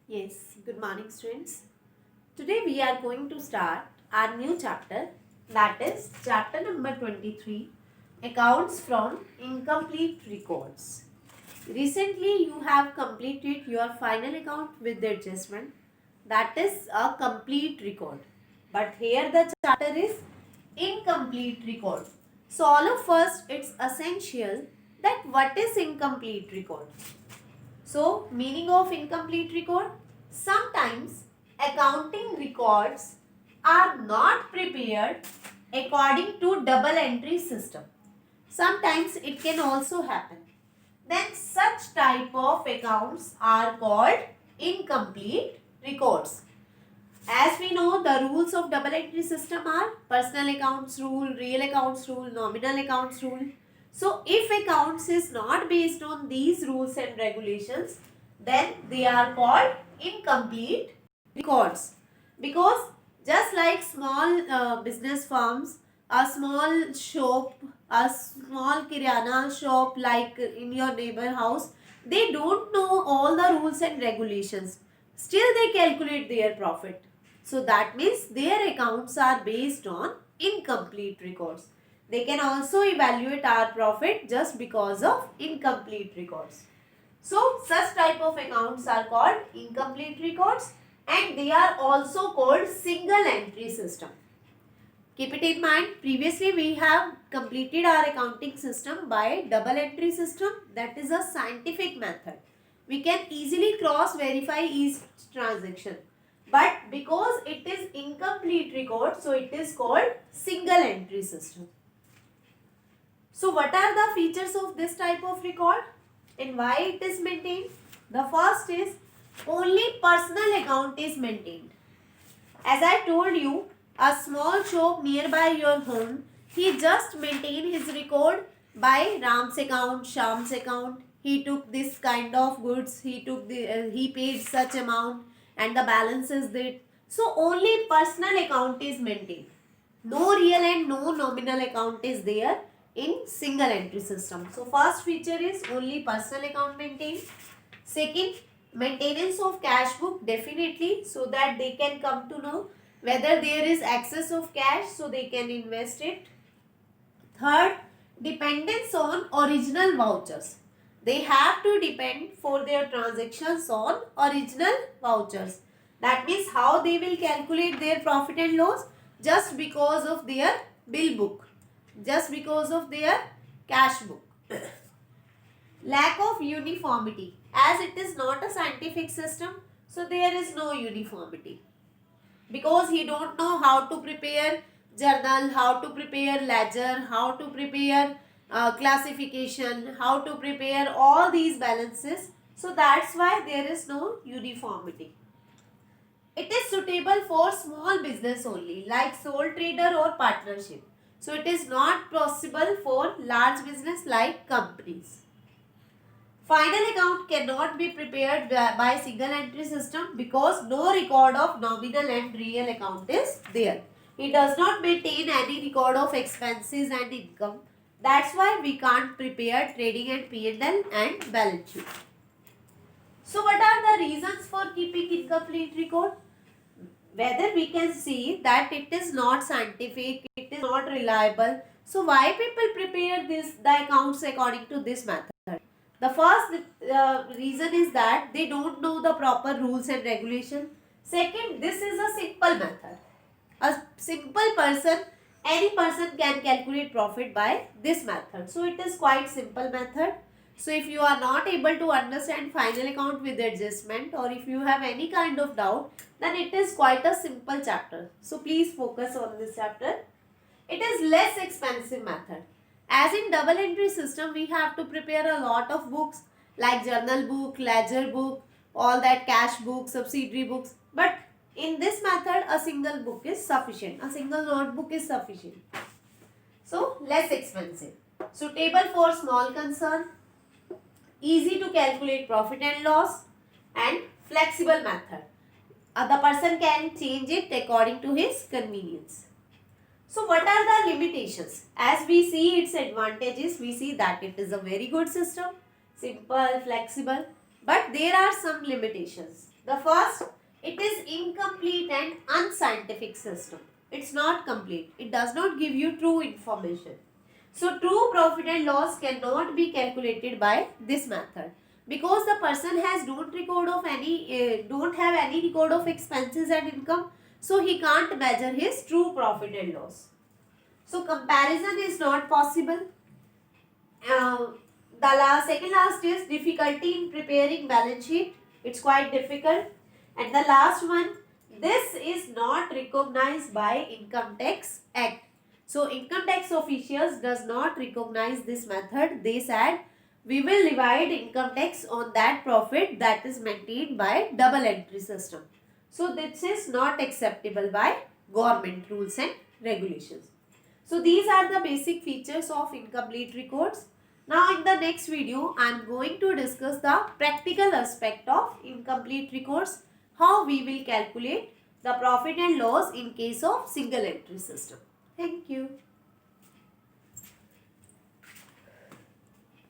Yes, good morning students. Today we are going to start our new chapter, that is chapter number 23, Accounts from Incomplete Records. Recently you have completed your final account with the adjustment, that is a complete record. But here the chapter is incomplete record. So all of us, it's essential that what is incomplete record. So, meaning of incomplete record? Sometimes accounting records are not prepared according to double entry system. Sometimes it can also happen. Then such type of accounts are called incomplete records. As we know, the rules of double entry system are personal accounts rule, real accounts rule, nominal accounts rule. So, if accounts is not based on these rules and regulations, then they are called incomplete records. Because just like small business firms, a small shop, a small kirana shop like in your neighbor house, they don't know all the rules and regulations. Still they calculate their profit. So that means their accounts are based on incomplete records. They can also evaluate our profit just because of incomplete records. So such type of accounts are called incomplete records and they are also called single entry system. Keep it in mind, previously we have completed our accounting system by double entry system, that is a scientific method. We can easily cross verify each transaction. But because it is incomplete record, so it is called single entry system. So what are the features of this type of record and why it is maintained? The first is only personal account is maintained. As I told you, a small shop nearby your home, he just maintained his record by Ram's account, Sham's account. He took this kind of goods, he paid such amount and the balance is that. So only personal account is maintained. No real and no nominal account is there in single entry system. So first feature is only personal account maintained. Second, maintenance of cash book definitely, so that they can come to know whether there is excess of cash, so they can invest it. Third, dependence on original vouchers. They have to depend for their transactions on original vouchers. That means how they will calculate their profit and loss? Just because of their bill book, just because of their cash book. Lack of uniformity. As it is not a scientific system, so there is no uniformity. Because he don't know how to prepare journal, how to prepare ledger, how to prepare classification, how to prepare all these balances. So that's why there is no uniformity. It is suitable for small business only, like sole trader or partnership. So it is not possible for large business like companies. Final account cannot be prepared by single entry system because no record of nominal and real account is there. It does not maintain any record of expenses and income. That's why we can't prepare trading and P&L and balance sheet. So what are the reasons for keeping incomplete record? Whether we can see that it is not scientific, it is not reliable. So why people prepare the accounts according to this method? The first reason is that they don't know the proper rules and regulation. Second, this is a simple method. A simple person, any person can calculate profit by this method. So it is quite simple method. So if you are not able to understand final account with adjustment, or if you have any kind of doubt, then it is quite a simple chapter. So please focus on this chapter. It is less expensive method. As in double entry system, we have to prepare a lot of books like journal book, ledger book, all that cash book, subsidiary books. But in this method, a single book is sufficient. A single notebook is sufficient. So less expensive. Suitable for small concern. Easy to calculate profit and loss. And flexible method. The person can change it according to his convenience. So what are the limitations? As we see its advantages, we see that it is a very good system, simple, flexible, but there are some limitations. The first, it is incomplete and unscientific system. It's not complete. It does not give you true information. So true profit and loss cannot be calculated by this method because the person has don't have any record of expenses and income, so he can't measure his true profit and loss. So comparison is not possible. The second last is difficulty in preparing balance sheet. It's quite difficult. And the last one, this is not recognized by Income Tax Act. So income tax officials does not recognize this method. They said we will divide income tax on that profit that is maintained by double entry system. So this is not acceptable by government rules and regulations. So these are the basic features of incomplete records. Now in the next video, I am going to discuss the practical aspect of incomplete records, how we will calculate the profit and loss in case of single entry system. Thank you.